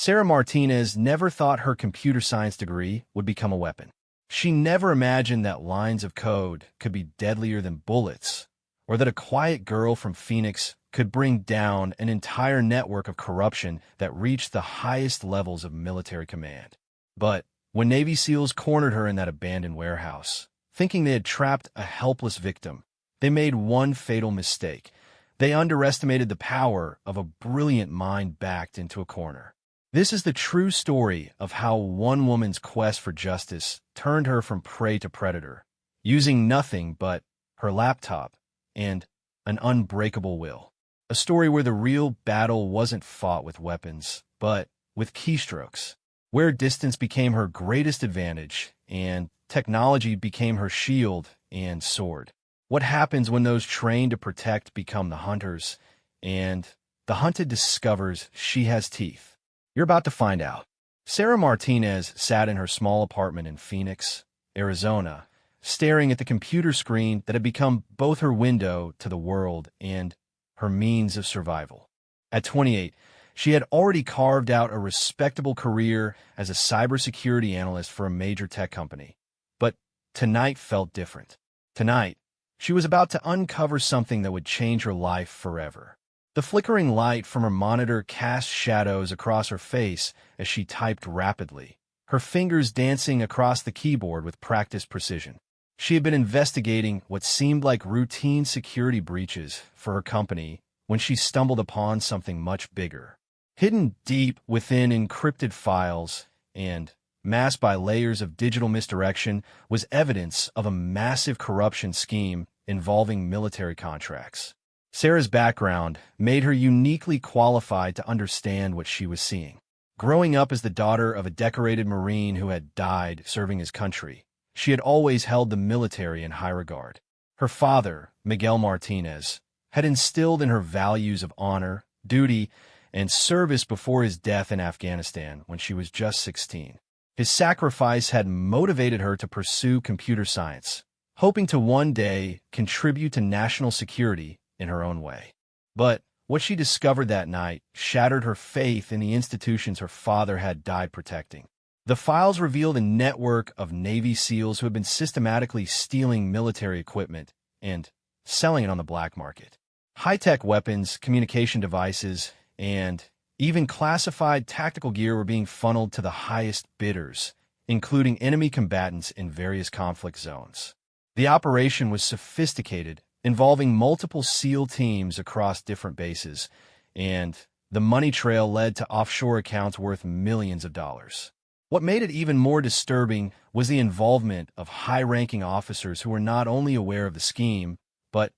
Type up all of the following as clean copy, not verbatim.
Sarah Martinez never thought her computer science degree would become a weapon. She never imagined that lines of code could be deadlier than bullets, or that a quiet girl from Phoenix could bring down an entire network of corruption that reached the highest levels of military command. But when Navy SEALs cornered her in that abandoned warehouse, thinking they had trapped a helpless victim, they made one fatal mistake. They underestimated the power of a brilliant mind backed into a corner. This is the true story of how one woman's quest for justice turned her from prey to predator, using nothing but her laptop and an unbreakable will. A story where the real battle wasn't fought with weapons, but with keystrokes, where distance became her greatest advantage and technology became her shield and sword. What happens when those trained to protect become the hunters, and the hunted discovers she has teeth? You're about to find out. Sarah Martinez sat in her small apartment in Phoenix, Arizona, staring at the computer screen that had become both her window to the world and her means of survival. At 28, she had already carved out a respectable career as a cybersecurity analyst for a major tech company. But tonight felt different. Tonight, she was about to uncover something that would change her life forever. The flickering light from her monitor cast shadows across her face as she typed rapidly, her fingers dancing across the keyboard with practiced precision. She had been investigating what seemed like routine security breaches for her company when she stumbled upon something much bigger. Hidden deep within encrypted files and masked by layers of digital misdirection was evidence of a massive corruption scheme involving military contracts. Sarah's background made her uniquely qualified to understand what she was seeing. Growing up as the daughter of a decorated Marine who had died serving his country, she had always held the military in high regard. Her father, Miguel Martinez, had instilled in her values of honor, duty, and service before his death in Afghanistan when she was just 16. His sacrifice had motivated her to pursue computer science, hoping to one day contribute to national security in her own way. But what she discovered that night shattered her faith in the institutions her father had died protecting. The files revealed a network of Navy SEALs who had been systematically stealing military equipment and selling it on the black market. High-tech weapons, communication devices, and even classified tactical gear were being funneled to the highest bidders, including enemy combatants in various conflict zones. The operation was sophisticated, involving multiple SEAL teams across different bases, and the money trail led to offshore accounts worth millions of dollars. What made it even more disturbing was the involvement of high-ranking officers who were not only aware of the scheme, but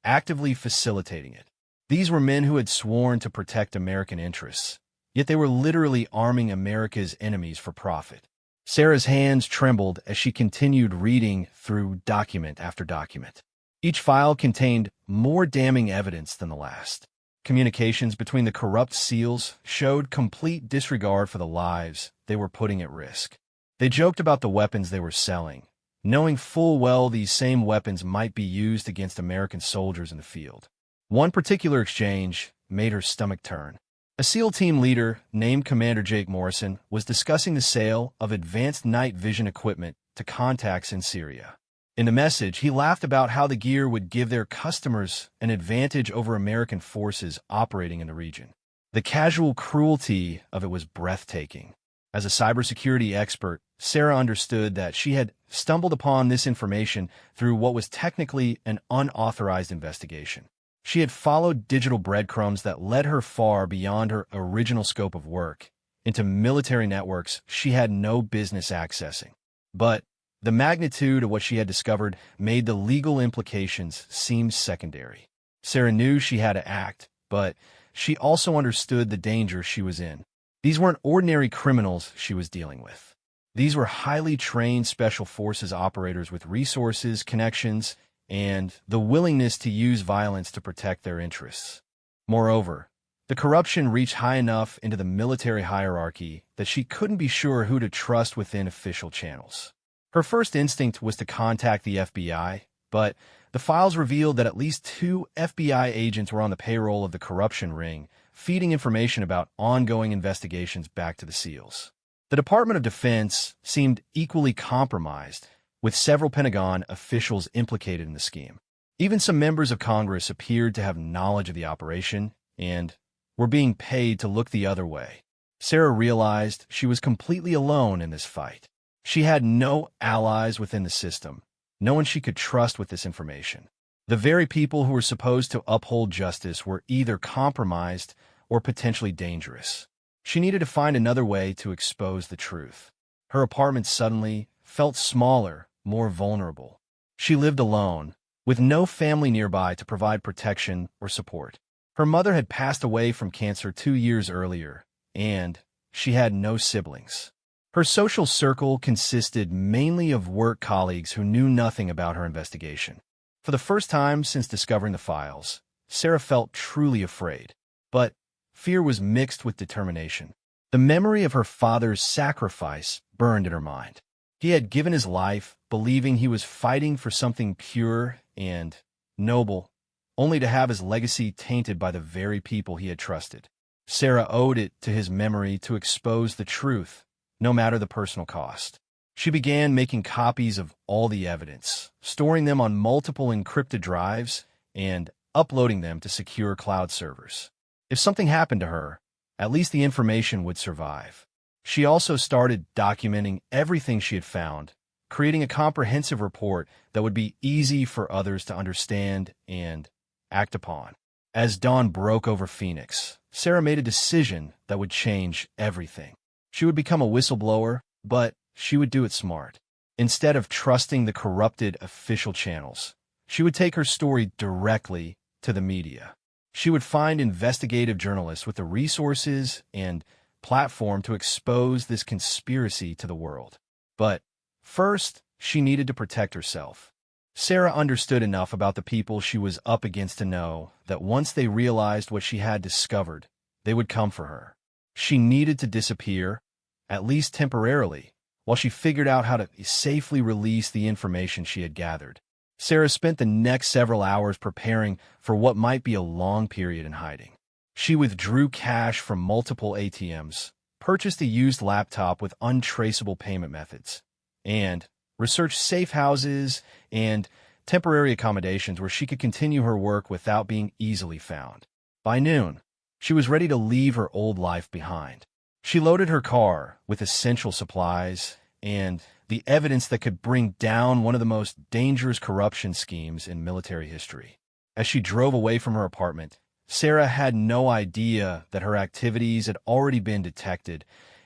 actively facilitating it. These were men who had sworn to protect American interests, yet they were literally arming America's enemies for profit. Sarah's hands trembled as she continued reading through document after document. Each file contained more damning evidence than the last. Communications between the corrupt SEALs showed complete disregard for the lives they were putting at risk. They joked about the weapons they were selling, knowing full well these same weapons might be used against American soldiers in the field. One particular exchange made her stomach turn. A SEAL team leader named Commander Jake Morrison was discussing the sale of advanced night vision equipment to contacts in Syria. In the message, he laughed about how the gear would give their customers an advantage over American forces operating in the region. The casual cruelty of it was breathtaking. As a cybersecurity expert, Sarah understood that she had stumbled upon this information through what was technically an unauthorized investigation. She had followed digital breadcrumbs that led her far beyond her original scope of work, into military networks she had no business accessing. But the magnitude of what she had discovered made the legal implications seem secondary. Sarah knew she had to act, but she also understood the danger she was in. These weren't ordinary criminals she was dealing with. These were highly trained special forces operators with resources, connections, and the willingness to use violence to protect their interests. Moreover, the corruption reached high enough into the military hierarchy that she couldn't be sure who to trust within official channels. Her first instinct was to contact the FBI, but the files revealed that at least 2 FBI agents were on the payroll of the corruption ring, feeding information about ongoing investigations back to the SEALs. The Department of Defense seemed equally compromised, with several Pentagon officials implicated in the scheme. Even some members of Congress appeared to have knowledge of the operation and were being paid to look the other way. Sarah realized she was completely alone in this fight. She had no allies within the system, no one she could trust with this information. The very people who were supposed to uphold justice were either compromised or potentially dangerous. She needed to find another way to expose the truth. Her apartment suddenly felt smaller, more vulnerable. She lived alone, with no family nearby to provide protection or support. Her mother had passed away from cancer 2 years earlier, and she had no siblings. Her social circle consisted mainly of work colleagues who knew nothing about her investigation. For the first time since discovering the files, Sarah felt truly afraid. But fear was mixed with determination. The memory of her father's sacrifice burned in her mind. He had given his life, believing he was fighting for something pure and noble, only to have his legacy tainted by the very people he had trusted. Sarah owed it to his memory to expose the truth, no matter the personal cost. She began making copies of all the evidence, storing them on multiple encrypted drives, and uploading them to secure cloud servers. If something happened to her, at least the information would survive. She also started documenting everything she had found, creating a comprehensive report that would be easy for others to understand and act upon. As dawn broke over Phoenix, Sarah made a decision that would change everything. She would become a whistleblower, but she would do it smart. Instead of trusting the corrupted official channels, she would take her story directly to the media. She would find investigative journalists with the resources and platform to expose this conspiracy to the world. But first, she needed to protect herself. Sarah understood enough about the people she was up against to know that once they realized what she had discovered, they would come for her. She needed to disappear, at least temporarily, while she figured out how to safely release the information she had gathered. Sarah spent the next several hours preparing for what might be a long period in hiding. She withdrew cash from multiple ATMs, purchased a used laptop with untraceable payment methods, and researched safe houses and temporary accommodations where she could continue her work without being easily found. By noon, she was ready to leave her old life behind. She loaded her car with essential supplies and the evidence that could bring down one of the most dangerous corruption schemes in military history. As she drove away from her apartment, Sarah had no idea that her activities had already been detected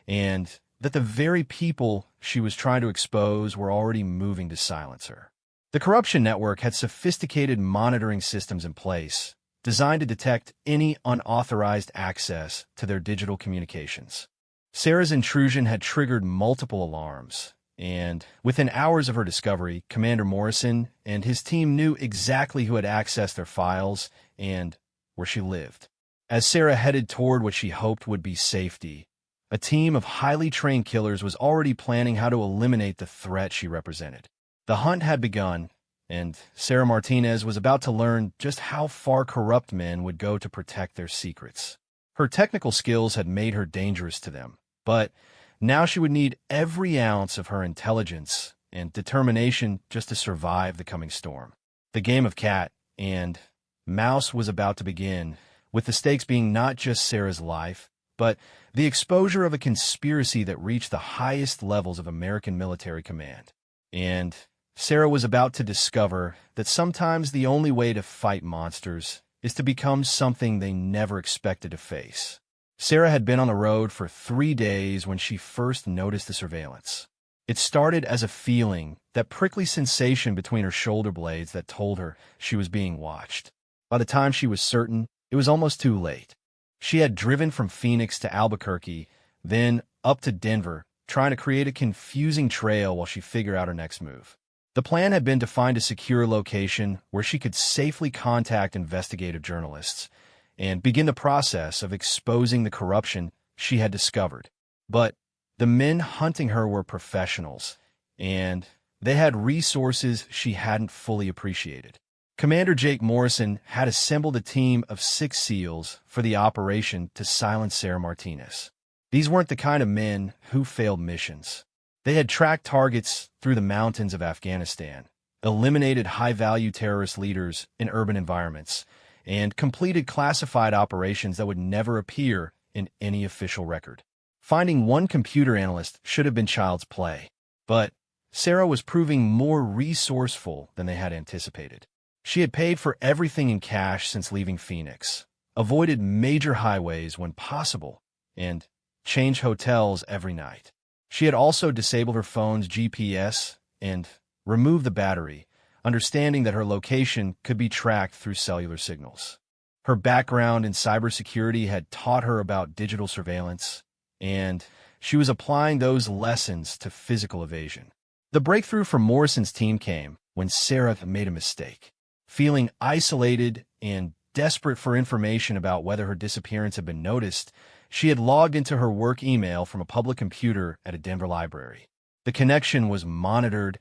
and that the very people she was trying to expose were already moving to silence her. The corruption network had sophisticated monitoring systems in place, designed to detect any unauthorized access to their digital communications. Sarah's intrusion had triggered multiple alarms, and within hours of her discovery, Commander Morrison and his team knew exactly who had accessed their files and where she lived. As Sarah headed toward what she hoped would be safety, a team of highly trained killers was already planning how to eliminate the threat she represented. The hunt had begun, and Sarah Martinez was about to learn just how far corrupt men would go to protect their secrets. Her technical skills had made her dangerous to them, but now she would need every ounce of her intelligence and determination just to survive the coming storm. The game of cat and mouse was about to begin, with the stakes being not just Sarah's life, but the exposure of a conspiracy that reached the highest levels of American military command. And Sarah was about to discover that sometimes the only way to fight monsters is to become something they never expected to face. Sarah had been on the road for 3 days when she first noticed the surveillance. It started as a feeling, that prickly sensation between her shoulder blades that told her she was being watched. By the time she was certain, it was almost too late. She had driven from Phoenix to Albuquerque, then up to Denver, trying to create a confusing trail while she figured out her next move. The plan had been to find a secure location where she could safely contact investigative journalists and begin the process of exposing the corruption she had discovered. But the men hunting her were professionals, and they had resources she hadn't fully appreciated. Commander Jake Morrison had assembled a team of 6 SEALs for the operation to silence Sarah Martinez. These weren't the kind of men who failed missions. They had tracked targets through the mountains of Afghanistan, eliminated high-value terrorist leaders in urban environments, and completed classified operations that would never appear in any official record. Finding one computer analyst should have been child's play, but Sarah was proving more resourceful than they had anticipated. She had paid for everything in cash since leaving Phoenix, avoided major highways when possible, and changed hotels every night. She had also disabled her phone's GPS and removed the battery, understanding that her location could be tracked through cellular signals. Her background in cybersecurity had taught her about digital surveillance, and she was applying those lessons to physical evasion. The breakthrough for Morrison's team came when Sarah made a mistake. Feeling isolated and desperate for information about whether her disappearance had been noticed, she had logged into her work email from a public computer at a Denver library. The connection was monitored,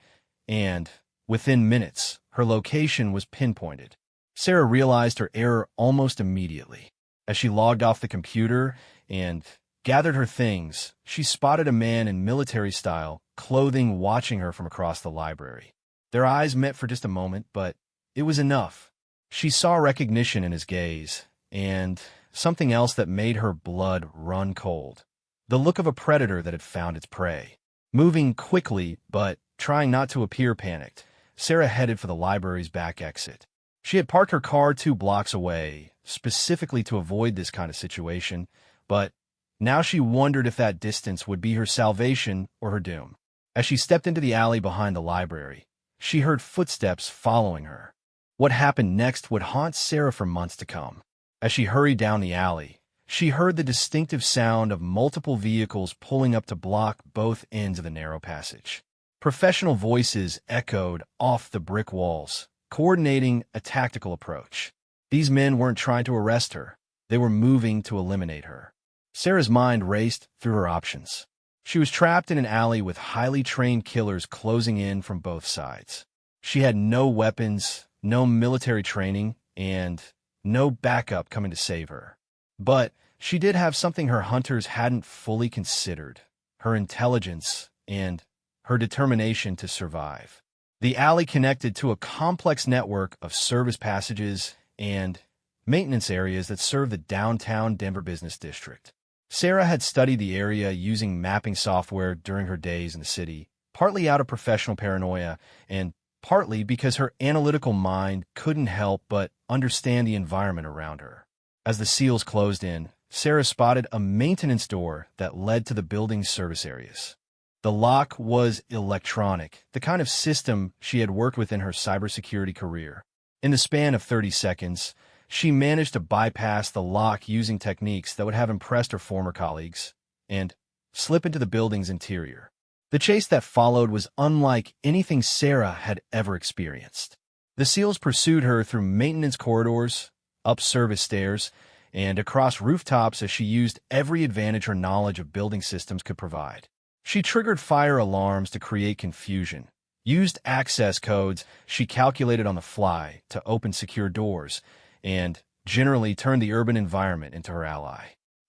and within minutes, her location was pinpointed. Sarah realized her error almost immediately. As she logged off the computer and gathered her things, she spotted a man in military-style clothing watching her from across the library. Their eyes met for just a moment, but it was enough. She saw recognition in his gaze, and something else that made her blood run cold. The look of a predator that had found its prey. Moving quickly, but trying not to appear panicked, Sarah headed for the library's back exit. She had parked her car 2 blocks away, specifically to avoid this kind of situation, but now she wondered if that distance would be her salvation or her doom. As she stepped into the alley behind the library, she heard footsteps following her. What happened next would haunt Sarah for months to come. As she hurried down the alley, she heard the distinctive sound of multiple vehicles pulling up to block both ends of the narrow passage. Professional voices echoed off the brick walls, coordinating a tactical approach. These men weren't trying to arrest her. They were moving to eliminate her. Sarah's mind raced through her options. She was trapped in an alley with highly trained killers closing in from both sides. She had no weapons, no military training, and no backup coming to save her. But she did have something her hunters hadn't fully considered: her intelligence and her determination to survive. The alley connected to a complex network of service passages and maintenance areas that served the downtown Denver business district. Sarah had studied the area using mapping software during her days in the city, partly out of professional paranoia and partly because her analytical mind couldn't help but understand the environment around her. As the SEALs closed in, Sarah spotted a maintenance door that led to the building's service areas. The lock was electronic, the kind of system she had worked with in her cybersecurity career. In the span of 30 seconds, she managed to bypass the lock using techniques that would have impressed her former colleagues and slip into the building's interior. The chase that followed was unlike anything Sarah had ever experienced. The SEALs pursued her through maintenance corridors, up service stairs, and across rooftops as she used every advantage her knowledge of building systems could provide. She triggered fire alarms to create confusion, used access codes she calculated on the fly to open secure doors, and generally turned the urban environment into her ally.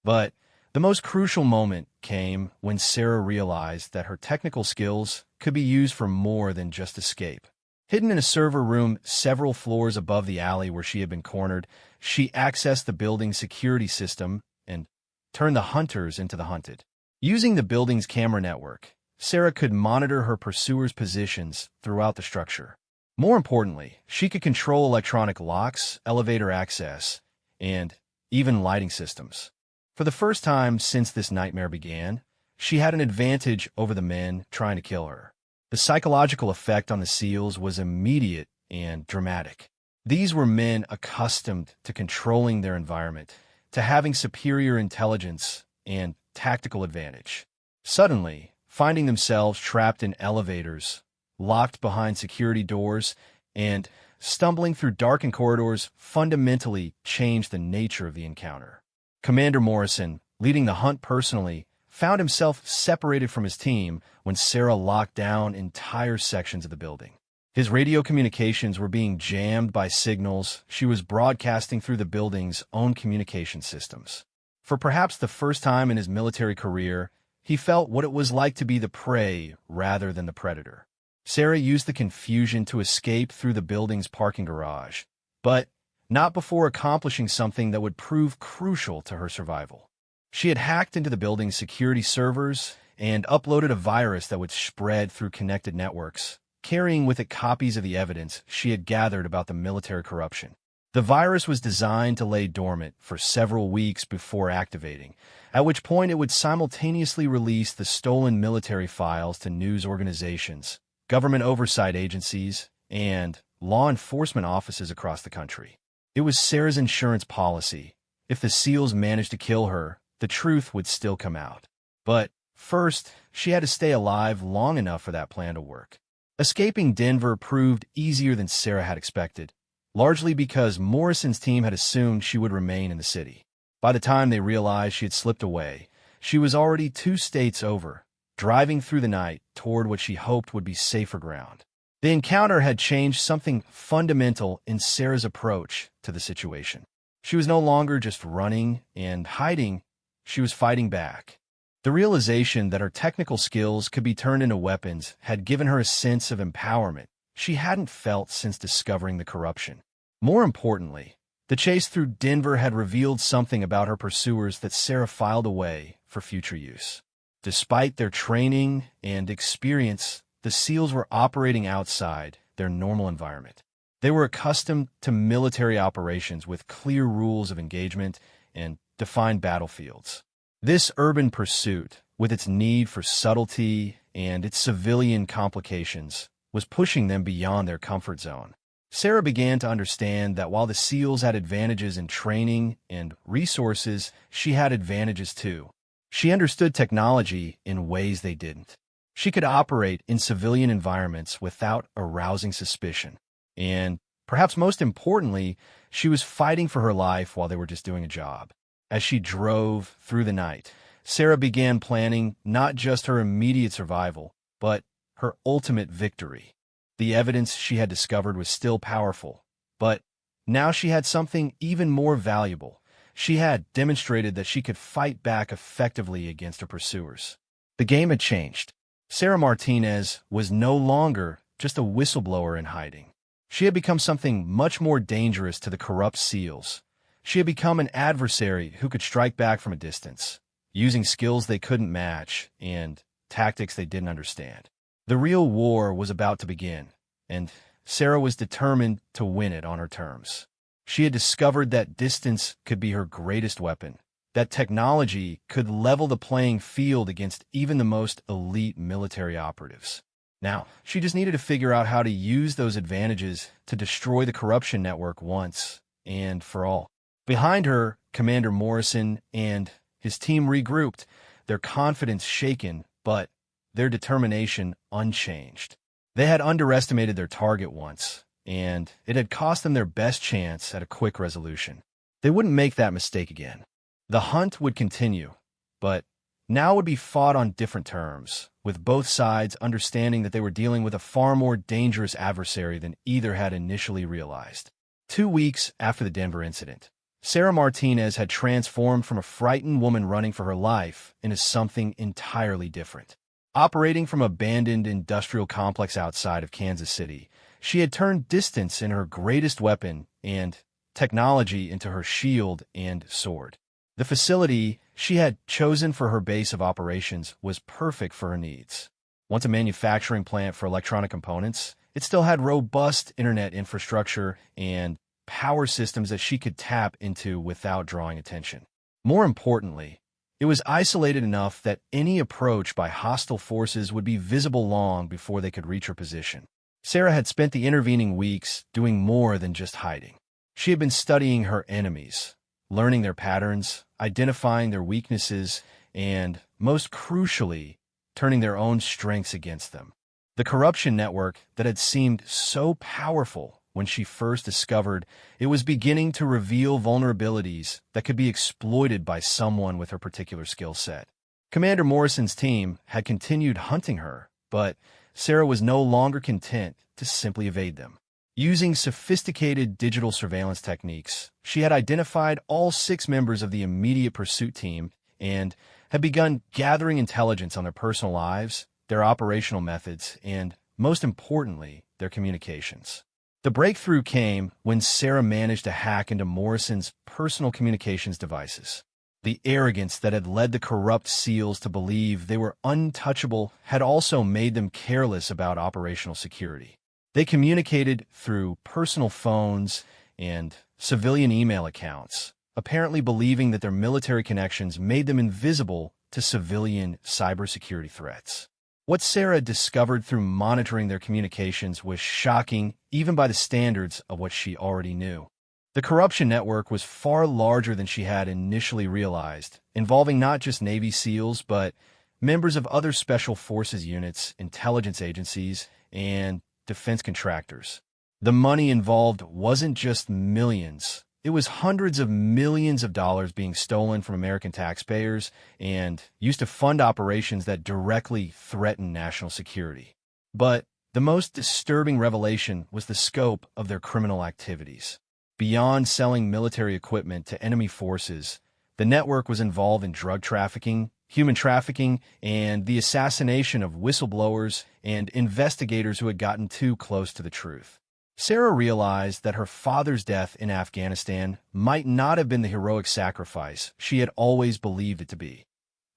But the most crucial moment came when Sarah realized that her technical skills could be used for more than just escape. Hidden in a server room several floors above the alley where she had been cornered, she accessed the building's security system and turned the hunters into the hunted. Using the building's camera network, Sarah could monitor her pursuers' positions throughout the structure. More importantly, she could control electronic locks, elevator access, and even lighting systems. For the first time since this nightmare began, she had an advantage over the men trying to kill her. The psychological effect on the SEALs was immediate and dramatic. These were men accustomed to controlling their environment, to having superior intelligence and tactical advantage. Suddenly, finding themselves trapped in elevators, locked behind security doors, and stumbling through darkened corridors fundamentally changed the nature of the encounter. Commander Morrison, leading the hunt personally, found himself separated from his team when Sarah locked down entire sections of the building. His radio communications were being jammed by signals she was broadcasting through the building's own communication systems. For perhaps the first time in his military career, he felt what it was like to be the prey rather than the predator. Sarah used the confusion to escape through the building's parking garage, but not before accomplishing something that would prove crucial to her survival. She had hacked into the building's security servers and uploaded a virus that would spread through connected networks, carrying with it copies of the evidence she had gathered about the military corruption. The virus was designed to lay dormant for several weeks before activating, at which point it would simultaneously release the stolen military files to news organizations, government oversight agencies, and law enforcement offices across the country. It was Sarah's insurance policy. If the SEALs managed to kill her, the truth would still come out. But first, she had to stay alive long enough for that plan to work. Escaping Denver proved easier than Sarah had expected, largely because Morrison's team had assumed she would remain in the city. By the time they realized she had slipped away, she was already 2 states over, driving through the night toward what she hoped would be safer ground. The encounter had changed something fundamental in Sarah's approach to the situation. She was no longer just running and hiding, she was fighting back. The realization that her technical skills could be turned into weapons had given her a sense of empowerment she hadn't felt since discovering the corruption. More importantly, the chase through Denver had revealed something about her pursuers that Sarah filed away for future use. Despite their training and experience, the SEALs were operating outside their normal environment. They were accustomed to military operations with clear rules of engagement and defined battlefields. This urban pursuit, with its need for subtlety and its civilian complications, was pushing them beyond their comfort zone. Sarah began to understand that while the SEALs had advantages in training and resources, she had advantages too. She understood technology in ways they didn't. She could operate in civilian environments without arousing suspicion. And, perhaps most importantly, she was fighting for her life while they were just doing a job. As she drove through the night, Sarah began planning not just her immediate survival, but her ultimate victory. The evidence she had discovered was still powerful, but now she had something even more valuable. She had demonstrated that she could fight back effectively against her pursuers. The game had changed. Sarah Martinez was no longer just a whistleblower in hiding. She had become something much more dangerous to the corrupt SEALs. She had become an adversary who could strike back from a distance, using skills they couldn't match and tactics they didn't understand. The real war was about to begin, and Sarah was determined to win it on her terms. She had discovered that distance could be her greatest weapon, that technology could level the playing field against even the most elite military operatives. Now, she just needed to figure out how to use those advantages to destroy the corruption network once and for all. Behind her, Commander Morrison and his team regrouped, their confidence shaken, but their determination unchanged. They had underestimated their target once, and it had cost them their best chance at a quick resolution. They wouldn't make that mistake again. The hunt would continue, but now would be fought on different terms, with both sides understanding that they were dealing with a far more dangerous adversary than either had initially realized. 2 weeks after the Denver incident, Sarah Martinez had transformed from a frightened woman running for her life into something entirely different. Operating from an abandoned industrial complex outside of Kansas City, she had turned distance into her greatest weapon and technology into her shield and sword. The facility she had chosen for her base of operations was perfect for her needs. Once a manufacturing plant for electronic components, it still had robust internet infrastructure and power systems that she could tap into without drawing attention. More importantly, it was isolated enough that any approach by hostile forces would be visible long before they could reach her position. Sarah had spent the intervening weeks doing more than just hiding. She had been studying her enemies, learning their patterns, identifying their weaknesses, and, most crucially, turning their own strengths against them. The corruption network that had seemed so powerful when she first discovered it was beginning to reveal vulnerabilities that could be exploited by someone with her particular skill set. Commander Morrison's team had continued hunting her, but Sarah was no longer content to simply evade them. Using sophisticated digital surveillance techniques, she had identified all 6 members of the immediate pursuit team and had begun gathering intelligence on their personal lives, their operational methods, and, most importantly, their communications. The breakthrough came when Sarah managed to hack into Morrison's personal communications devices. The arrogance that had led the corrupt SEALs to believe they were untouchable had also made them careless about operational security. They communicated through personal phones and civilian email accounts, apparently believing that their military connections made them invisible to civilian cybersecurity threats. What Sarah discovered through monitoring their communications was shocking, even by the standards of what she already knew. The corruption network was far larger than she had initially realized, involving not just Navy SEALs, but members of other special forces units, intelligence agencies, and defense contractors. The money involved wasn't just millions. It was hundreds of millions of dollars being stolen from American taxpayers and used to fund operations that directly threatened national security. But the most disturbing revelation was the scope of their criminal activities. Beyond selling military equipment to enemy forces, the network was involved in drug trafficking, human trafficking, and the assassination of whistleblowers and investigators who had gotten too close to the truth. Sarah realized that her father's death in Afghanistan might not have been the heroic sacrifice she had always believed it to be.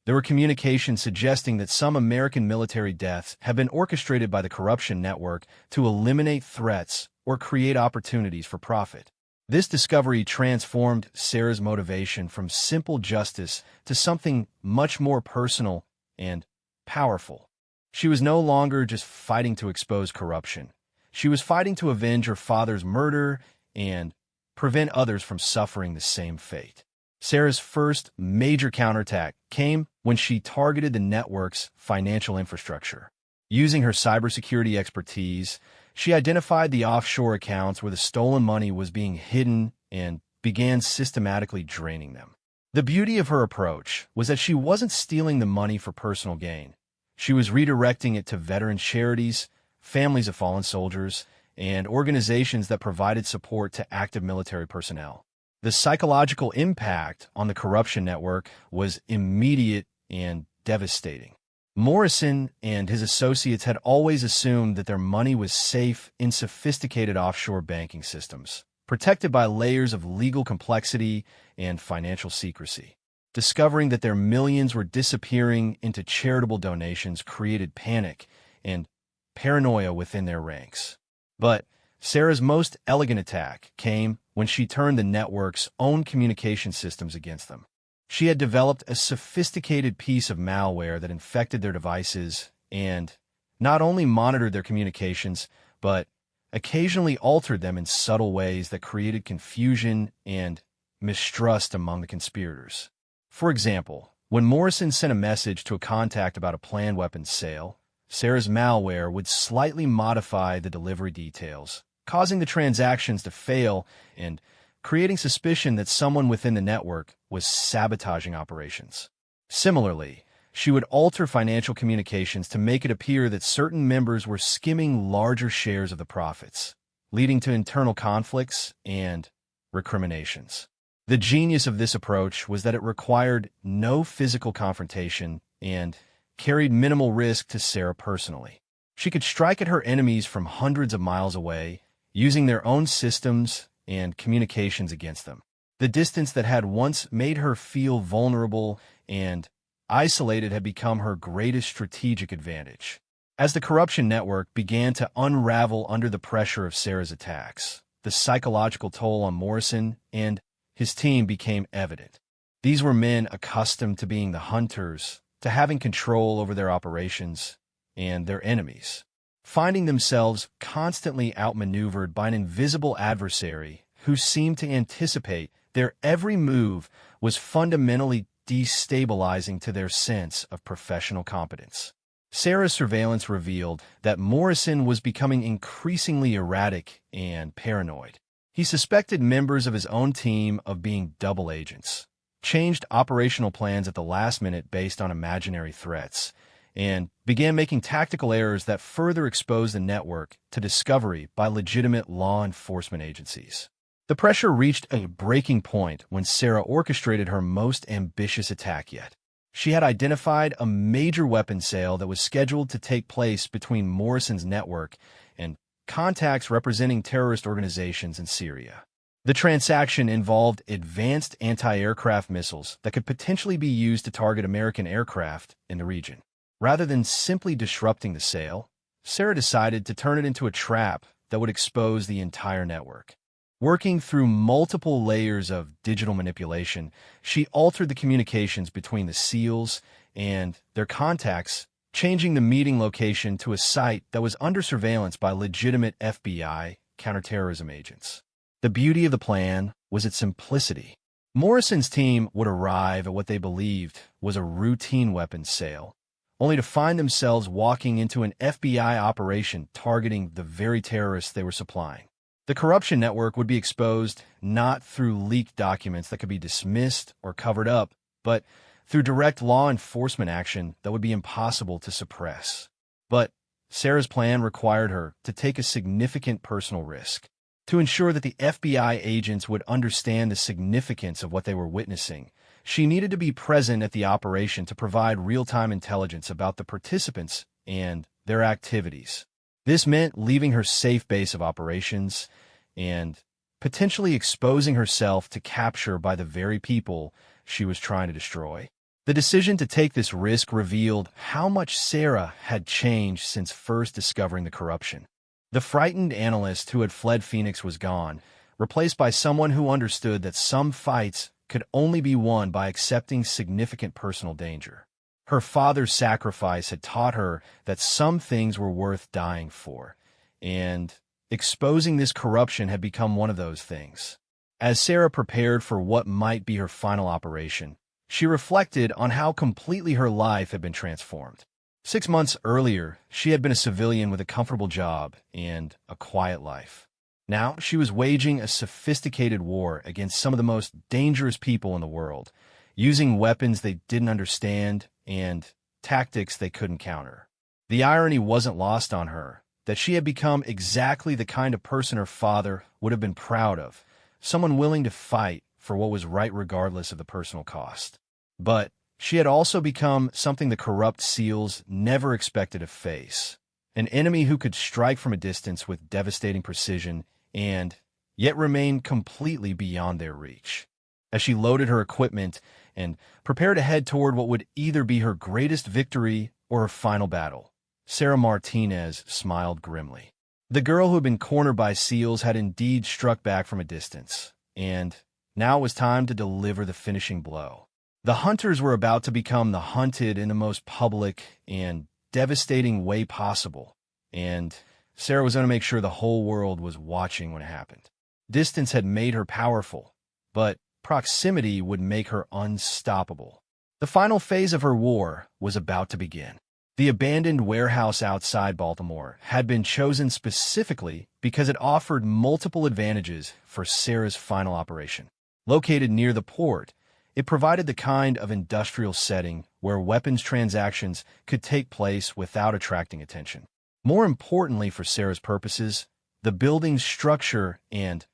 There were communications suggesting that some American military deaths had been orchestrated by the corruption network to eliminate threats or create opportunities for profit. This discovery transformed Sarah's motivation from simple justice to something much more personal and powerful. She was no longer just fighting to expose corruption. She was fighting to avenge her father's murder and prevent others from suffering the same fate. Sarah's first major counterattack came when she targeted the network's financial infrastructure. Using her cybersecurity expertise, she identified the offshore accounts where the stolen money was being hidden and began systematically draining them. The beauty of her approach was that she wasn't stealing the money for personal gain. She was redirecting it to veteran charities, families of fallen soldiers, and organizations that provided support to active military personnel. The psychological impact on the corruption network was immediate and devastating. Morrison and his associates had always assumed that their money was safe in sophisticated offshore banking systems, protected by layers of legal complexity and financial secrecy. Discovering that their millions were disappearing into charitable donations created panic and paranoia within their ranks. But Sarah's most elegant attack came when she turned the network's own communication systems against them. She had developed a sophisticated piece of malware that infected their devices and not only monitored their communications, but occasionally altered them in subtle ways that created confusion and mistrust among the conspirators. For example, when Morrison sent a message to a contact about a planned weapons sale, Sarah's malware would slightly modify the delivery details, causing the transactions to fail and creating suspicion that someone within the network was sabotaging operations. Similarly, she would alter financial communications to make it appear that certain members were skimming larger shares of the profits, leading to internal conflicts and recriminations. The genius of this approach was that it required no physical confrontation and carried minimal risk to Sarah personally. She could strike at her enemies from hundreds of miles away, using their own systems and communications against them. The distance that had once made her feel vulnerable and isolated had become her greatest strategic advantage. As the corruption network began to unravel under the pressure of Sarah's attacks, the psychological toll on Morrison and his team became evident. These were men accustomed to being the hunters, to having control over their operations and their enemies. Finding themselves constantly outmaneuvered by an invisible adversary who seemed to anticipate their every move was fundamentally destabilizing to their sense of professional competence. Sarah's surveillance revealed that Morrison was becoming increasingly erratic and paranoid. He suspected members of his own team of being double agents, changed operational plans at the last minute based on imaginary threats, and began making tactical errors that further exposed the network to discovery by legitimate law enforcement agencies. The pressure reached a breaking point when Sarah orchestrated her most ambitious attack yet. She had identified a major weapons sale that was scheduled to take place between Morrison's network and contacts representing terrorist organizations in Syria. The transaction involved advanced anti-aircraft missiles that could potentially be used to target American aircraft in the region. Rather than simply disrupting the sale, Sarah decided to turn it into a trap that would expose the entire network. Working through multiple layers of digital manipulation, she altered the communications between the SEALs and their contacts, changing the meeting location to a site that was under surveillance by legitimate FBI counterterrorism agents. The beauty of the plan was its simplicity. Morrison's team would arrive at what they believed was a routine weapons sale, only to find themselves walking into an FBI operation targeting the very terrorists they were supplying. The corruption network would be exposed not through leaked documents that could be dismissed or covered up, but through direct law enforcement action that would be impossible to suppress. But Sarah's plan required her to take a significant personal risk. To ensure that the FBI agents would understand the significance of what they were witnessing, she needed to be present at the operation to provide real-time intelligence about the participants and their activities. This meant leaving her safe base of operations and potentially exposing herself to capture by the very people she was trying to destroy. The decision to take this risk revealed how much Sarah had changed since first discovering the corruption. The frightened analyst who had fled Phoenix was gone, replaced by someone who understood that some fights could only be won by accepting significant personal danger. Her father's sacrifice had taught her that some things were worth dying for, and exposing this corruption had become one of those things. As Sarah prepared for what might be her final operation, she reflected on how completely her life had been transformed. 6 months earlier, she had been a civilian with a comfortable job and a quiet life. Now she was waging a sophisticated war against some of the most dangerous people in the world, using weapons they didn't understand and tactics they couldn't counter. The irony wasn't lost on her that she had become exactly the kind of person her father would have been proud of, someone willing to fight for what was right regardless of the personal cost. But she had also become something the corrupt SEALs never expected to face, an enemy who could strike from a distance with devastating precision and yet remain completely beyond their reach. As she loaded her equipment and prepared to head toward what would either be her greatest victory or her final battle, Sarah Martinez smiled grimly. The girl who had been cornered by SEALs had indeed struck back from a distance, and now it was time to deliver the finishing blow. The hunters were about to become the hunted in the most public and devastating way possible, and Sarah was going to make sure the whole world was watching when it happened. Distance had made her powerful, but proximity would make her unstoppable. The final phase of her war was about to begin. The abandoned warehouse outside Baltimore had been chosen specifically because it offered multiple advantages for Sarah's final operation. Located near the port, it provided the kind of industrial setting where weapons transactions could take place without attracting attention. More importantly for Sarah's purposes, the building's structure and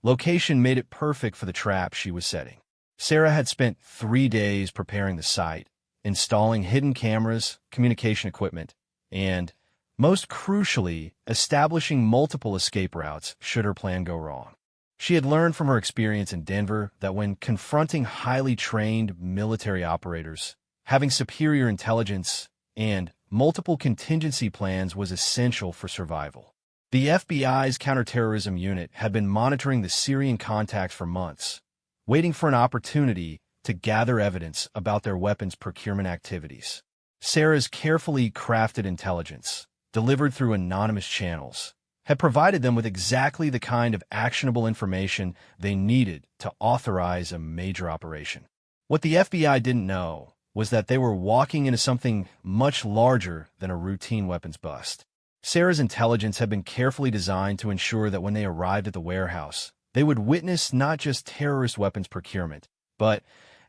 location made it perfect for the trap she was setting. Sarah had spent 3 days preparing the site, installing hidden cameras, communication equipment, and, most crucially, establishing multiple escape routes should her plan go wrong. She had learned from her experience in Denver that when confronting highly trained military operators, having superior intelligence and multiple contingency plans was essential for survival. The FBI's counterterrorism unit had been monitoring the Syrian contacts for months, waiting for an opportunity to gather evidence about their weapons procurement activities. Sarah's carefully crafted intelligence, delivered through anonymous channels, had provided them with exactly the kind of actionable information they needed to authorize a major operation. What the FBI didn't know was that they were walking into something much larger than a routine weapons bust. Sarah's intelligence had been carefully designed to ensure that when they arrived at the warehouse, they would witness not just terrorist weapons procurement, but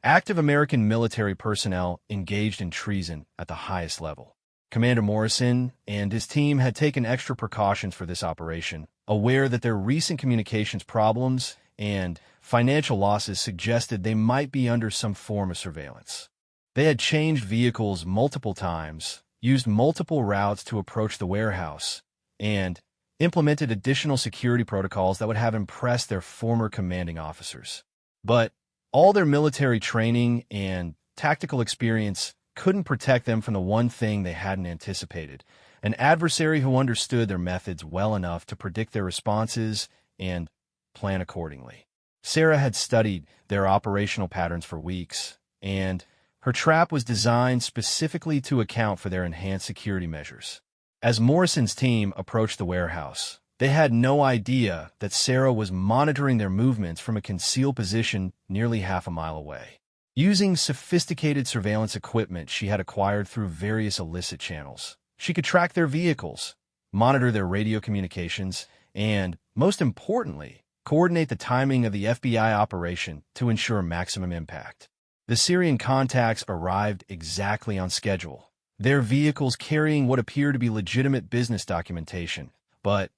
active American military personnel engaged in treason at the highest level. Commander Morrison and his team had taken extra precautions for this operation, aware that their recent communications problems and financial losses suggested they might be under some form of surveillance. They had changed vehicles multiple times, used multiple routes to approach the warehouse, and implemented additional security protocols that would have impressed their former commanding officers. But all their military training and tactical experience couldn't protect them from the one thing they hadn't anticipated: an adversary who understood their methods well enough to predict their responses and plan accordingly. Sarah had studied their operational patterns for weeks, and her trap was designed specifically to account for their enhanced security measures. As Morrison's team approached the warehouse, they had no idea that Sarah was monitoring their movements from a concealed position nearly half a mile away. Using sophisticated surveillance equipment she had acquired through various illicit channels, she could track their vehicles, monitor their radio communications, and, most importantly, coordinate the timing of the FBI operation to ensure maximum impact. The Syrian contacts arrived exactly on schedule, their vehicles carrying what appeared to be legitimate business documentation, but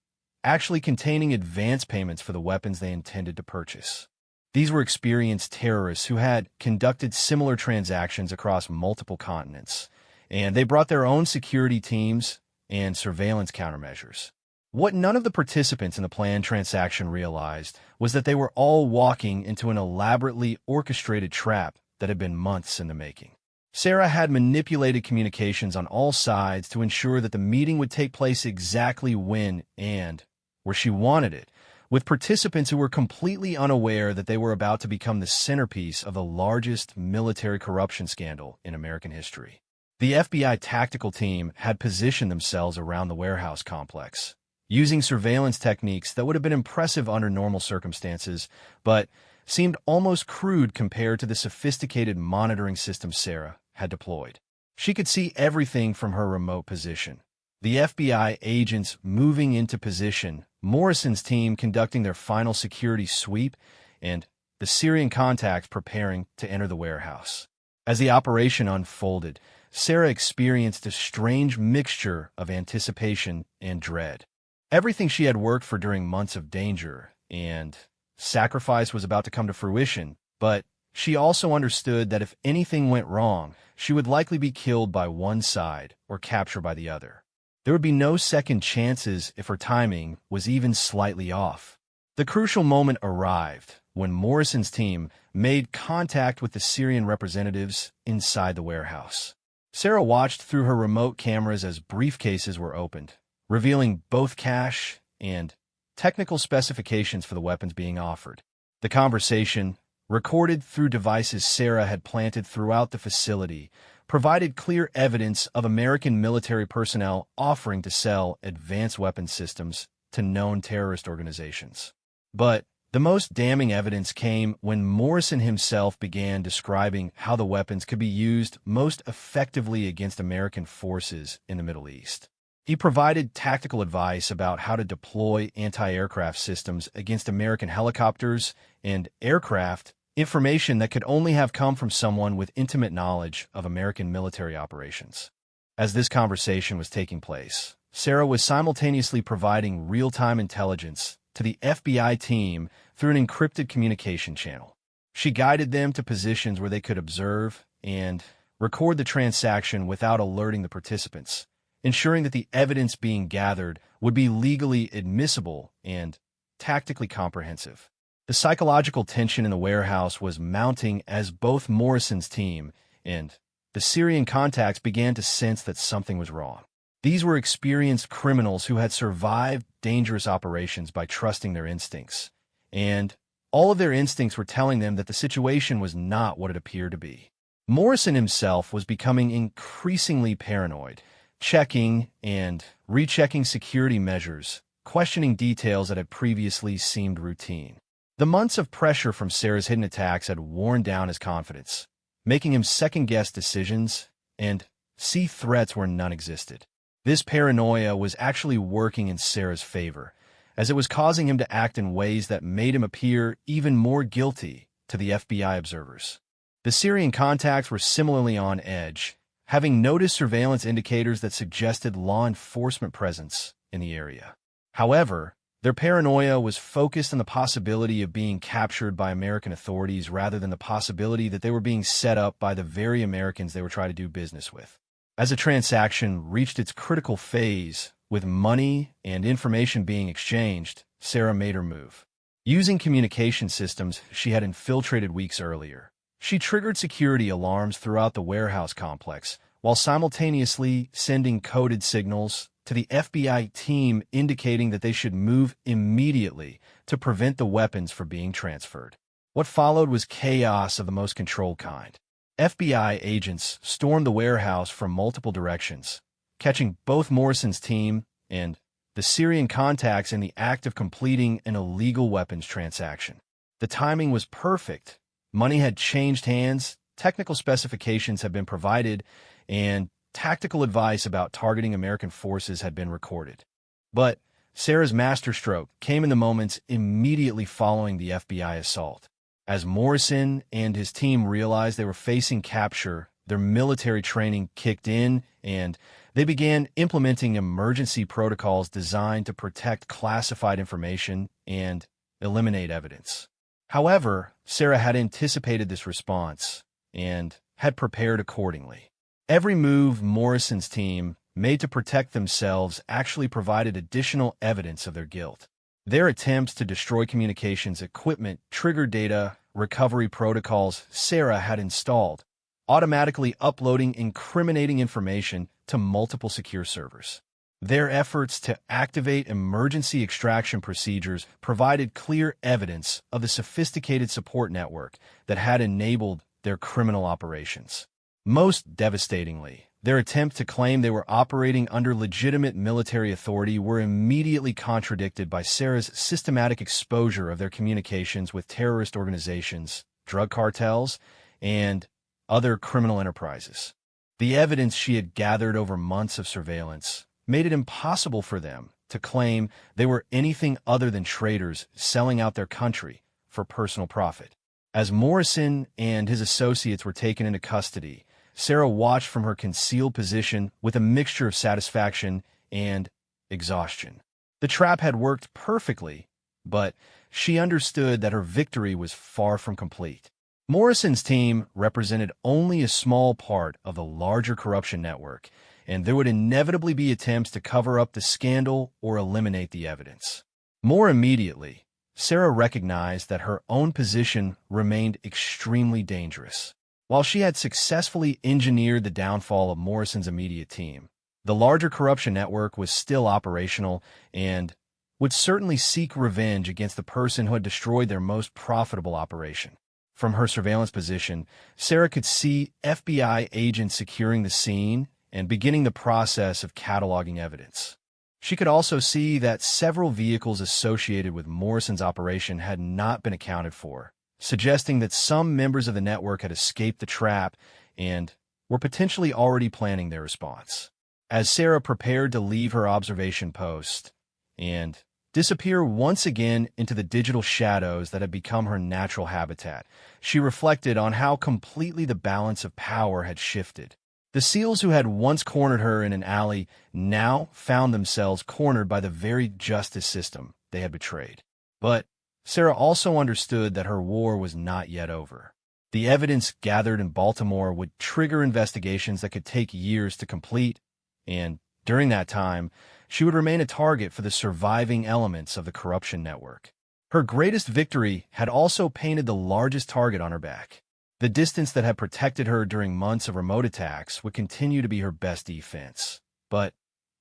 actually containing advance payments for the weapons they intended to purchase. These were experienced terrorists who had conducted similar transactions across multiple continents, and they brought their own security teams and surveillance countermeasures. What none of the participants in the planned transaction realized was that they were all walking into an elaborately orchestrated trap that had been months in the making. Sarah had manipulated communications on all sides to ensure that the meeting would take place exactly when and where she wanted it, with participants who were completely unaware that they were about to become the centerpiece of the largest military corruption scandal in American history. The FBI tactical team had positioned themselves around the warehouse complex, using surveillance techniques that would have been impressive under normal circumstances, but seemed almost crude compared to the sophisticated monitoring system Sarah had deployed. She could see everything from her remote position. The FBI agents moving into position, Morrison's team conducting their final security sweep, and the Syrian contacts preparing to enter the warehouse. As the operation unfolded, Sarah experienced a strange mixture of anticipation and dread. Everything she had worked for during months of danger and sacrifice was about to come to fruition, but she also understood that if anything went wrong, she would likely be killed by one side or captured by the other. There would be no second chances if her timing was even slightly off. The crucial moment arrived when Morrison's team made contact with the Syrian representatives inside the warehouse. Sarah watched through her remote cameras as briefcases were opened, revealing both cash and technical specifications for the weapons being offered. The conversation, recorded through devices Sarah had planted throughout the facility, provided clear evidence of American military personnel offering to sell advanced weapons systems to known terrorist organizations. But the most damning evidence came when Morrison himself began describing how the weapons could be used most effectively against American forces in the Middle East. He provided tactical advice about how to deploy anti-aircraft systems against American helicopters and aircraft, information that could only have come from someone with intimate knowledge of American military operations. As this conversation was taking place, Sarah was simultaneously providing real-time intelligence to the FBI team through an encrypted communication channel. She guided them to positions where they could observe and record the transaction without alerting the participants, ensuring that the evidence being gathered would be legally admissible and tactically comprehensive. The psychological tension in the warehouse was mounting as both Morrison's team and the Syrian contacts began to sense that something was wrong. These were experienced criminals who had survived dangerous operations by trusting their instincts, and all of their instincts were telling them that the situation was not what it appeared to be. Morrison himself was becoming increasingly paranoid, checking and rechecking security measures, questioning details that had previously seemed routine. The months of pressure from Sarah's hidden attacks had worn down his confidence, making him second-guess decisions and see threats where none existed. This paranoia was actually working in Sarah's favor, as it was causing him to act in ways that made him appear even more guilty to the FBI observers. The Syrian contacts were similarly on edge, having noticed surveillance indicators that suggested law enforcement presence in the area. However, their paranoia was focused on the possibility of being captured by American authorities rather than the possibility that they were being set up by the very Americans they were trying to do business with. As the transaction reached its critical phase, with money and information being exchanged, Sarah made her move. Using communication systems she had infiltrated weeks earlier, she triggered security alarms throughout the warehouse complex, while simultaneously sending coded signals to the FBI team indicating that they should move immediately to prevent the weapons from being transferred. What followed was chaos of the most controlled kind. FBI agents stormed the warehouse from multiple directions, catching both Morrison's team and the Syrian contacts in the act of completing an illegal weapons transaction. The timing was perfect. Money had changed hands, technical specifications had been provided, and tactical advice about targeting American forces had been recorded. But Sarah's masterstroke came in the moments immediately following the FBI assault. As Morrison and his team realized they were facing capture, their military training kicked in, and they began implementing emergency protocols designed to protect classified information and eliminate evidence. However, Sarah had anticipated this response and had prepared accordingly. Every move Morrison's team made to protect themselves actually provided additional evidence of their guilt. Their attempts to destroy communications equipment triggered data recovery protocols Sarah had installed, automatically uploading incriminating information to multiple secure servers. Their efforts to activate emergency extraction procedures provided clear evidence of the sophisticated support network that had enabled their criminal operations. Most devastatingly, their attempt to claim they were operating under legitimate military authority were immediately contradicted by Sarah's systematic exposure of their communications with terrorist organizations, drug cartels, and other criminal enterprises. The evidence she had gathered over months of surveillance made it impossible for them to claim they were anything other than traitors selling out their country for personal profit. As Morrison and his associates were taken into custody, Sarah watched from her concealed position with a mixture of satisfaction and exhaustion. The trap had worked perfectly, but she understood that her victory was far from complete. Morrison's team represented only a small part of the larger corruption network, and there would inevitably be attempts to cover up the scandal or eliminate the evidence. More immediately, Sarah recognized that her own position remained extremely dangerous. While she had successfully engineered the downfall of Morrison's immediate team, the larger corruption network was still operational and would certainly seek revenge against the person who had destroyed their most profitable operation. From her surveillance position, Sarah could see FBI agents securing the scene and beginning the process of cataloging evidence. She could also see that several vehicles associated with Morrison's operation had not been accounted for, suggesting that some members of the network had escaped the trap and were potentially already planning their response. As Sarah prepared to leave her observation post and disappear once again into the digital shadows that had become her natural habitat, she reflected on how completely the balance of power had shifted. The SEALs who had once cornered her in an alley now found themselves cornered by the very justice system they had betrayed. But Sarah also understood that her war was not yet over. The evidence gathered in Baltimore would trigger investigations that could take years to complete, and during that time, she would remain a target for the surviving elements of the corruption network. Her greatest victory had also painted the largest target on her back. The distance that had protected her during months of remote attacks would continue to be her best defense. But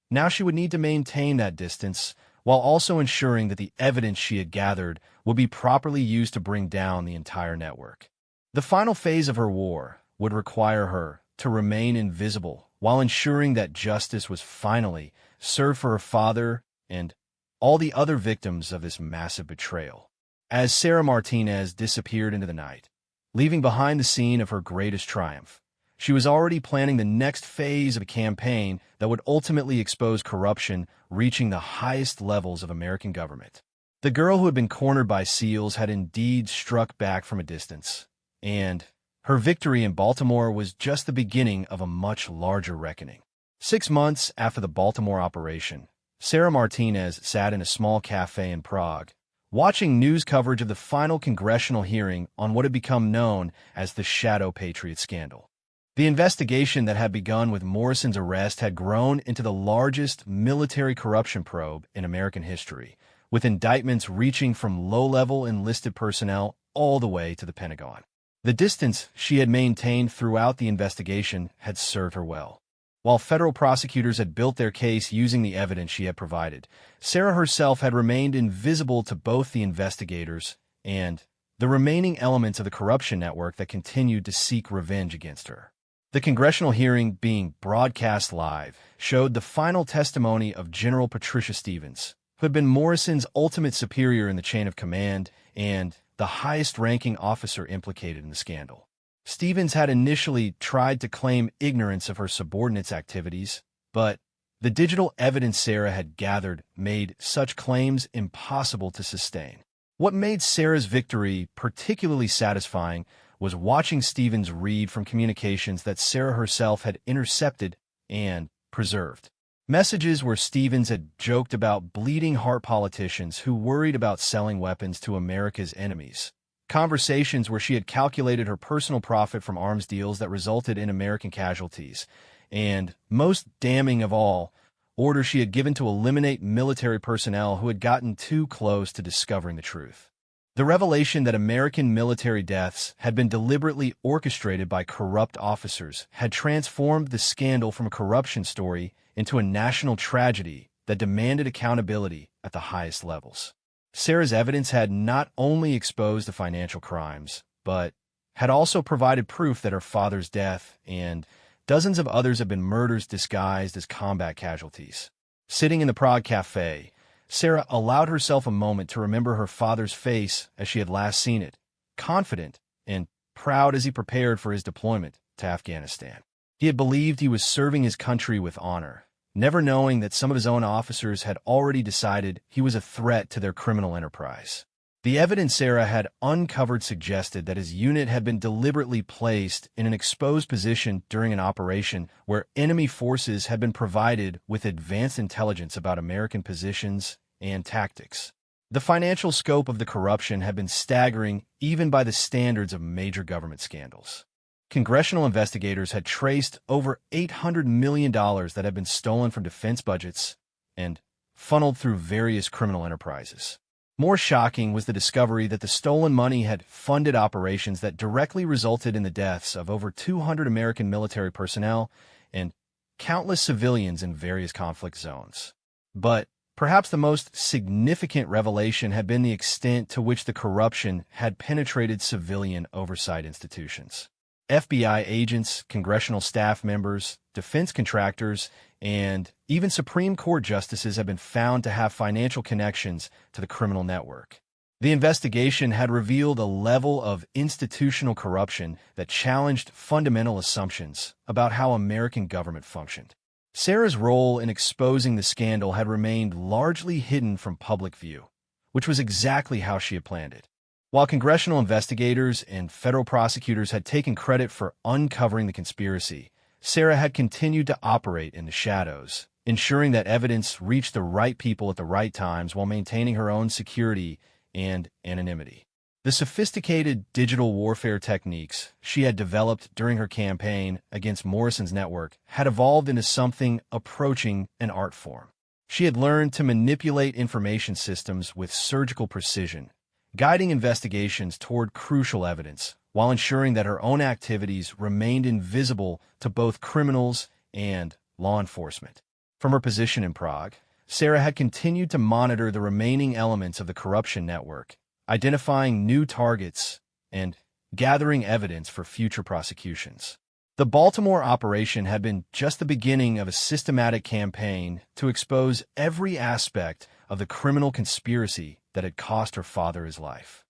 now she would need to maintain that distance while also ensuring that the evidence she had gathered would be properly used to bring down the entire network. The final phase of her war would require her to remain invisible while ensuring that justice was finally served for her father and all the other victims of this massive betrayal. As Sarah Martinez disappeared into the night, leaving behind the scene of her greatest triumph, she was already planning the next phase of a campaign that would ultimately expose corruption reaching the highest levels of American government. The girl who had been cornered by SEALs had indeed struck back from a distance, and Her victory in Baltimore was just the beginning of a much larger reckoning. 6 months after the Baltimore operation, Sarah Martinez sat in a small cafe in Prague, watching news coverage of the final congressional hearing on what had become known as the Shadow Patriot scandal. The investigation that had begun with Morrison's arrest had grown into the largest military corruption probe in American history, with indictments reaching from low-level enlisted personnel all the way to the Pentagon. The distance she had maintained throughout the investigation had served her well. While federal prosecutors had built their case using the evidence she had provided, Sarah herself had remained invisible to both the investigators and the remaining elements of the corruption network that continued to seek revenge against her. The congressional hearing, being broadcast live, showed the final testimony of General Patricia Stevens, who had been Morrison's ultimate superior in the chain of command and the highest-ranking officer implicated in the scandal. Stevens had initially tried to claim ignorance of her subordinates' activities, but the digital evidence Sarah had gathered made such claims impossible to sustain. What made Sarah's victory particularly satisfying was watching Stevens read from communications that Sarah herself had intercepted and preserved. Messages where Stevens had joked about bleeding-heart politicians who worried about selling weapons to America's enemies. Conversations where she had calculated her personal profit from arms deals that resulted in American casualties. And, most damning of all, orders she had given to eliminate military personnel who had gotten too close to discovering the truth. The revelation that American military deaths had been deliberately orchestrated by corrupt officers had transformed the scandal from a corruption story into a national tragedy that demanded accountability at the highest levels. Sarah's evidence had not only exposed the financial crimes, but had also provided proof that her father's death and dozens of others had been murders disguised as combat casualties. Sitting in the Prague cafe, Sarah allowed herself a moment to remember her father's face as she had last seen it, confident and proud as he prepared for his deployment to Afghanistan. He had believed he was serving his country with honor, never knowing that some of his own officers had already decided he was a threat to their criminal enterprise. The evidence Sarah had uncovered suggested that his unit had been deliberately placed in an exposed position during an operation where enemy forces had been provided with advanced intelligence about American positions and tactics. The financial scope of the corruption had been staggering even by the standards of major government scandals. Congressional investigators had traced over $800 million that had been stolen from defense budgets and funneled through various criminal enterprises. More shocking was the discovery that the stolen money had funded operations that directly resulted in the deaths of over 200 American military personnel and countless civilians in various conflict zones. But perhaps the most significant revelation had been the extent to which the corruption had penetrated civilian oversight institutions. FBI agents, congressional staff members, defense contractors, and even Supreme Court justices have been found to have financial connections to the criminal network. The investigation had revealed a level of institutional corruption that challenged fundamental assumptions about how American government functioned. Sarah's role in exposing the scandal had remained largely hidden from public view, which was exactly how she had planned it. While congressional investigators and federal prosecutors had taken credit for uncovering the conspiracy, Sarah had continued to operate in the shadows, ensuring that evidence reached the right people at the right times while maintaining her own security and anonymity. The sophisticated digital warfare techniques she had developed during her campaign against Morrison's network had evolved into something approaching an art form. She had learned to manipulate information systems with surgical precision, guiding investigations toward crucial evidence, while ensuring that her own activities remained invisible to both criminals and law enforcement. From her position in Prague, Sarah had continued to monitor the remaining elements of the corruption network, identifying new targets and gathering evidence for future prosecutions. The Baltimore operation had been just the beginning of a systematic campaign to expose every aspect of the criminal conspiracy that had cost her father his life.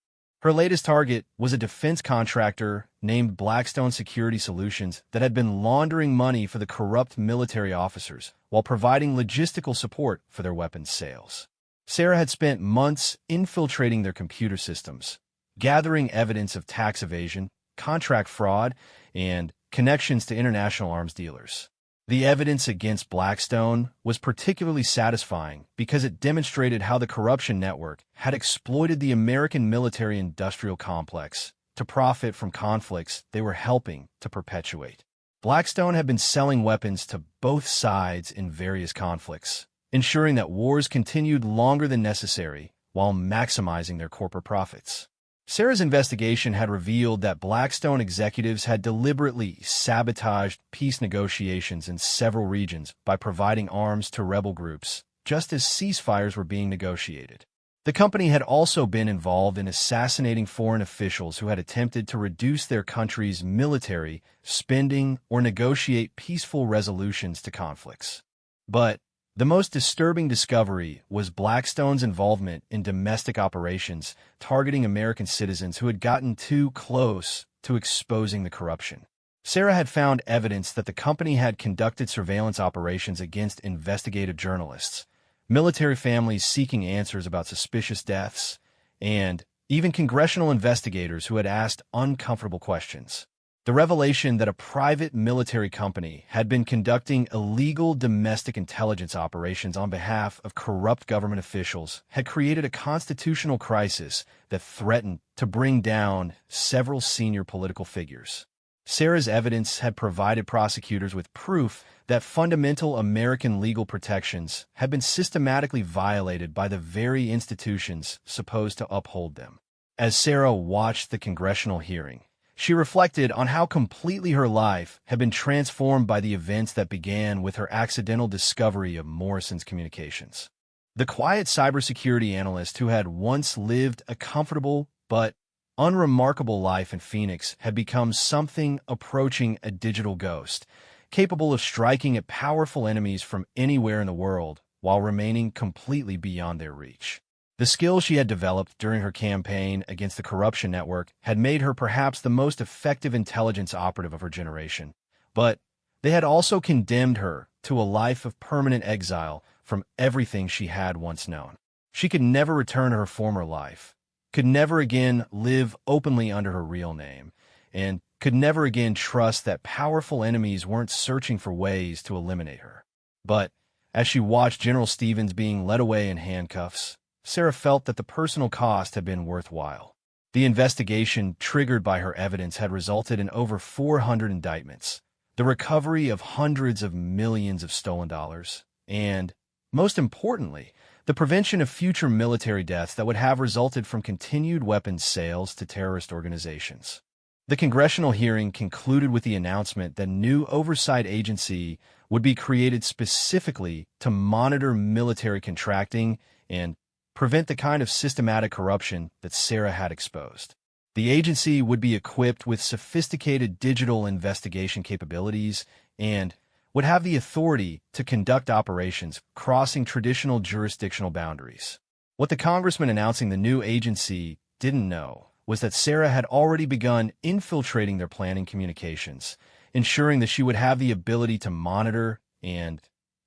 Her latest target was a defense contractor named Blackstone Security Solutions that had been laundering money for the corrupt military officers while providing logistical support for their weapons sales. Sarah had spent months infiltrating their computer systems, gathering evidence of tax evasion, contract fraud, and connections to international arms dealers. The evidence against Blackstone was particularly satisfying because it demonstrated how the corruption network had exploited the American military-industrial complex to profit from conflicts they were helping to perpetuate. Blackstone had been selling weapons to both sides in various conflicts, ensuring that wars continued longer than necessary while maximizing their corporate profits. Sarah's investigation had revealed that Blackstone executives had deliberately sabotaged peace negotiations in several regions by providing arms to rebel groups, just as ceasefires were being negotiated. The company had also been involved in assassinating foreign officials who had attempted to reduce their country's military spending or negotiate peaceful resolutions to conflicts. But the most disturbing discovery was Blackstone's involvement in domestic operations targeting American citizens who had gotten too close to exposing the corruption. Sarah had found evidence that the company had conducted surveillance operations against investigative journalists, military families seeking answers about suspicious deaths, and even congressional investigators who had asked uncomfortable questions. The revelation that a private military company had been conducting illegal domestic intelligence operations on behalf of corrupt government officials had created a constitutional crisis that threatened to bring down several senior political figures. Sarah's evidence had provided prosecutors with proof that fundamental American legal protections had been systematically violated by the very institutions supposed to uphold them. As Sarah watched the congressional hearing, she reflected on how completely her life had been transformed by the events that began with her accidental discovery of Morrison's communications. The quiet cybersecurity analyst who had once lived a comfortable but unremarkable life in Phoenix had become something approaching a digital ghost, capable of striking at powerful enemies from anywhere in the world while remaining completely beyond their reach. The skills she had developed during her campaign against the corruption network had made her perhaps the most effective intelligence operative of her generation, but they had also condemned her to a life of permanent exile from everything she had once known. She could never return to her former life, could never again live openly under her real name, and could never again trust that powerful enemies weren't searching for ways to eliminate her. But as she watched General Stevens being led away in handcuffs, Sarah felt that the personal cost had been worthwhile. The investigation triggered by her evidence had resulted in over 400 indictments, the recovery of hundreds of millions of stolen dollars, and, most importantly, the prevention of future military deaths that would have resulted from continued weapons sales to terrorist organizations. The congressional hearing concluded with the announcement that a new oversight agency would be created specifically to monitor military contracting and prevent the kind of systematic corruption that Sarah had exposed. The agency would be equipped with sophisticated digital investigation capabilities and would have the authority to conduct operations crossing traditional jurisdictional boundaries. What the congressman announcing the new agency didn't know was that Sarah had already begun infiltrating their planning communications, ensuring that she would have the ability to monitor and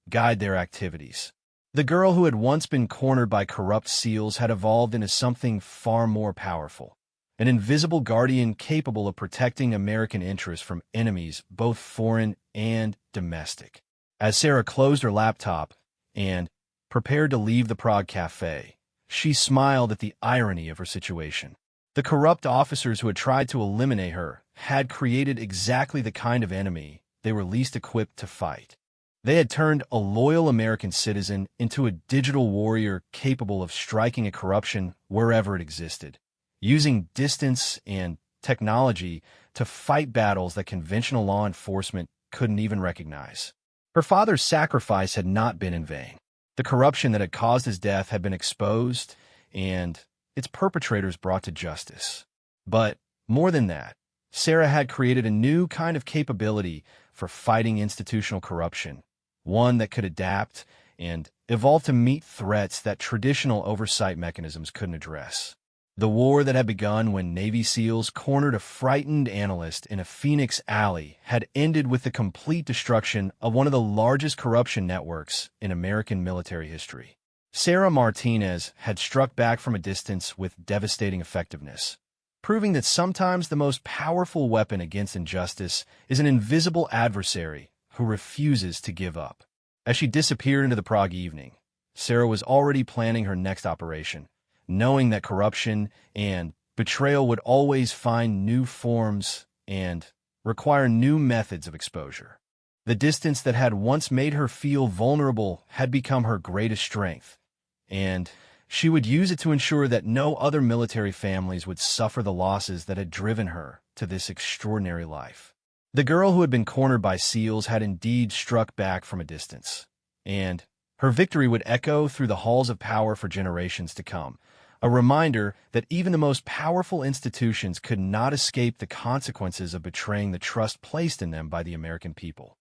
guide their activities. The girl who had once been cornered by corrupt SEALs had evolved into something far more powerful, an invisible guardian capable of protecting American interests from enemies, both foreign and domestic. As Sarah closed her laptop and prepared to leave the Prague Cafe, she smiled at the irony of her situation. The corrupt officers who had tried to eliminate her had created exactly the kind of enemy they were least equipped to fight. They had turned a loyal American citizen into a digital warrior capable of striking at corruption wherever it existed, using distance and technology to fight battles that conventional law enforcement couldn't even recognize. Her father's sacrifice had not been in vain. The corruption that had caused his death had been exposed and its perpetrators brought to justice. But more than that, Sarah had created a new kind of capability for fighting institutional corruption, one that could adapt and evolve to meet threats that traditional oversight mechanisms couldn't address. The war that had begun when Navy SEALs cornered a frightened analyst in a Phoenix alley had ended with the complete destruction of one of the largest corruption networks in American military history. Sarah Martinez had struck back from a distance with devastating effectiveness, proving that sometimes the most powerful weapon against injustice is an invisible adversary who refuses to give up. As she disappeared into the Prague evening, Sarah was already planning her next operation, knowing that corruption and betrayal would always find new forms and require new methods of exposure. The distance that had once made her feel vulnerable had become her greatest strength, and she would use it to ensure that no other military families would suffer the losses that had driven her to this extraordinary life. The girl who had been cornered by SEALs had indeed struck back from a distance, and her victory would echo through the halls of power for generations to come, a reminder that even the most powerful institutions could not escape the consequences of betraying the trust placed in them by the American people.